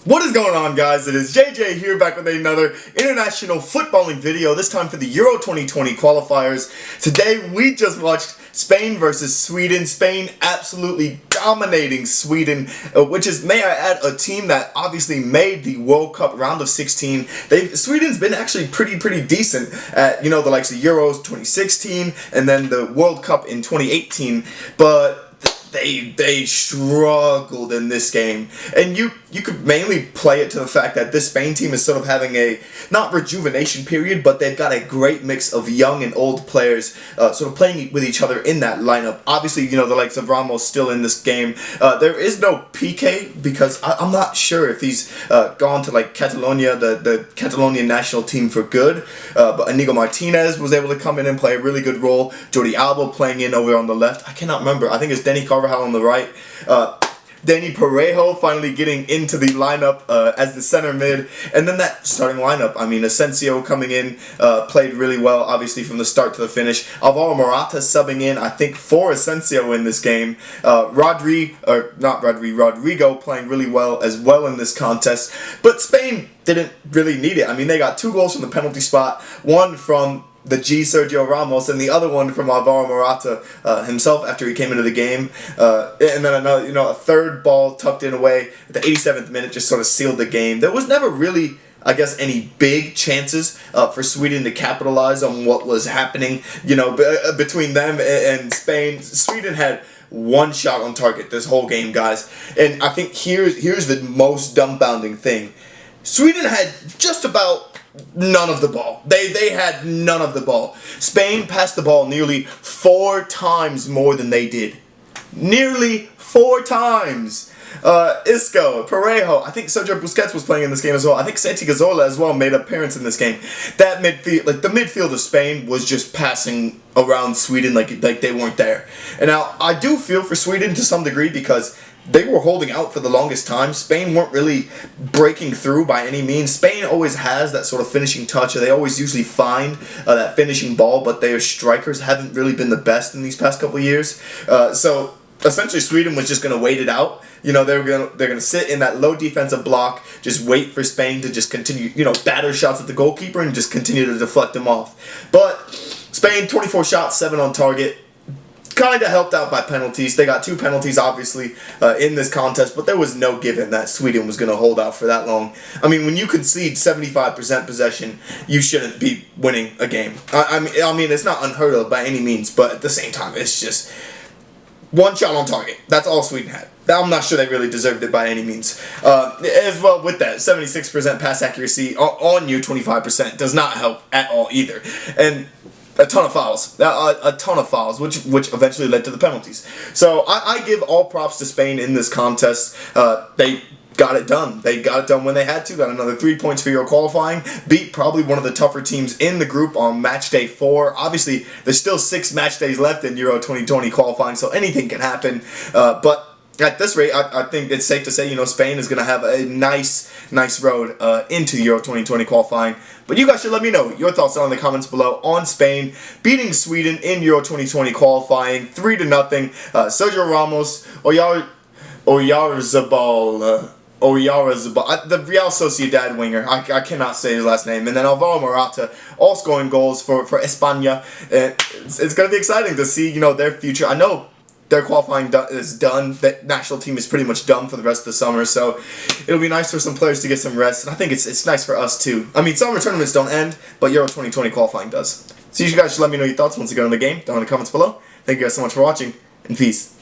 What is going on, guys? It is JJ here, back with another international footballing video, this time for the Euro 2020 qualifiers. Today we just watched Spain versus Sweden. Spain absolutely dominating Sweden, which is, may I add, a team that obviously made the World Cup round of 16. Sweden's been actually pretty decent at, the likes of Euros 2016 and then the World Cup in 2018, but they struggled in this game, and you could mainly play it to the fact that this Spain team is sort of having a, not rejuvenation period, but they've got a great mix of young and old players sort of playing with each other in that lineup. Obviously, the likes of Ramos still in this game. There is no PK because I'm not sure if he's gone to like Catalonia, the Catalonian national team for good, but Inigo Martinez was able to come in and play a really good role. Jordi Alba playing in over on the left. I cannot remember. I think it's Denny Carvajal on the right. Danny Parejo finally getting into the lineup as the center mid, and then that starting lineup. I mean, Asensio coming in, played really well, obviously from the start to the finish. Alvaro Morata subbing in, I think, for Asensio in this game. Rodrigo playing really well as well in this contest. But Spain didn't really need it. I mean, they got 2 goals from the penalty spot, one from the Sergio Ramos, and the other one from Alvaro Morata himself after he came into the game. And then another, a third ball tucked in away at the 87th minute just sort of sealed the game. There was never really, I guess, any big chances for Sweden to capitalize on what was happening, between them and Spain. Sweden had 1 shot on target this whole game, guys. And I think here's the most dumbfounding thing. Sweden had just about none of the ball. They had none of the ball. Spain passed the ball nearly 4 times more than they did. Nearly 4 times. Isco, Parejo, I think Sergio Busquets was playing in this game as well. I think Santi Cazorla as well made an appearance in this game. That midfield, the midfield of Spain was just passing around Sweden like they weren't there. And now, I do feel for Sweden to some degree because they were holding out for the longest time. Spain weren't really breaking through by any means. Spain always has that sort of finishing touch. They always usually find that finishing ball, but their strikers haven't really been the best in these past couple of years. So essentially, Sweden was just going to wait it out. They're gonna sit in that low defensive block, just wait for Spain to just continue, batter shots at the goalkeeper and just continue to deflect them off. But Spain, 24 shots, 7 on target. Kind of helped out by penalties. They got 2 penalties, obviously, in this contest, but there was no given that Sweden was going to hold out for that long. I mean, when you concede 75% possession, you shouldn't be winning a game. I mean, it's not unheard of by any means, but at the same time, it's just 1 shot on target. That's all Sweden had. I'm not sure they really deserved it by any means. As well, with that, 76% pass accuracy on you, 25% does not help at all either. And a ton of fouls, which eventually led to the penalties. So I give all props to Spain in this contest. They got it done. They got it done when they had to. Got another 3 points for Euro qualifying. Beat probably one of the tougher teams in the group on match day 4. Obviously, there's still 6 match days left in Euro 2020 qualifying, so anything can happen. But at this rate, I think it's safe to say, Spain is going to have a nice road into Euro 2020 qualifying. But you guys should let me know your thoughts down in the comments below on Spain beating Sweden in Euro 2020 qualifying 3-0. Sergio Ramos, Oyarzabal, the Real Sociedad winger. I cannot say his last name. And then Alvaro Morata, all scoring goals for España. It's going to be exciting to see, their future. I know their qualifying is done. That national team is pretty much done for the rest of the summer, so it'll be nice for some players to get some rest, and I think it's nice for us too. I mean, summer tournaments don't end, but Euro 2020 qualifying does. So you guys should let me know your thoughts once you get on the game down in the comments below. Thank you guys so much for watching, and peace.